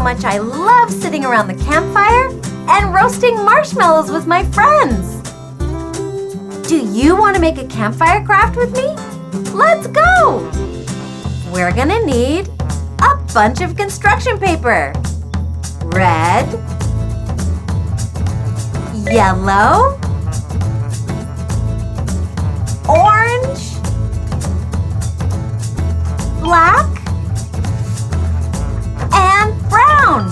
how much I love sitting around the campfire and roasting marshmallows with my friends. Do you want to make a campfire craft with me? Let's go! We're gonna need a bunch of construction paper. Red, yellow, orange, black, and brown.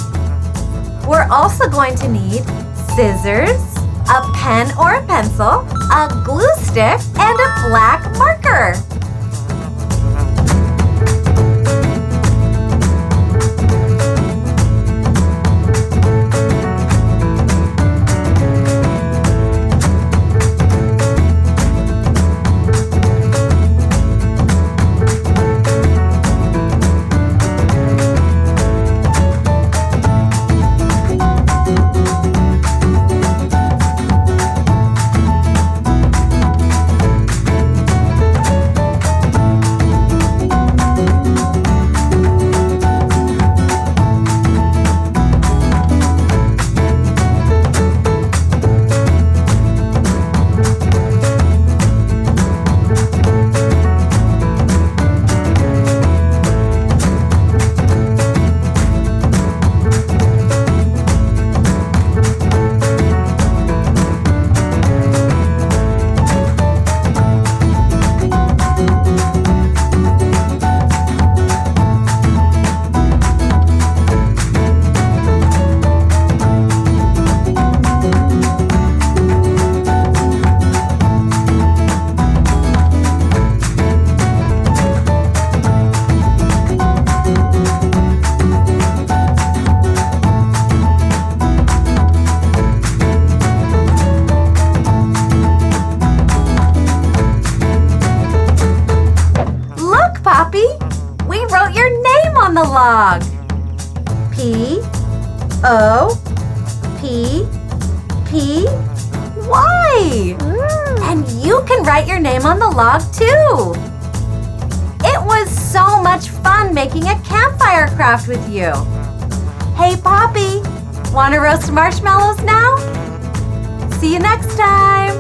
We're also going to need scissors, a pen or a pencil, a glue stick, and a black marker. We wrote your name on the log. P-O-P-P-Y. And you can write your name on the log too. It was so much fun making a campfire craft with you. Hey, Poppy, want to roast marshmallows now? See you next time.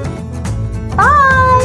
Bye.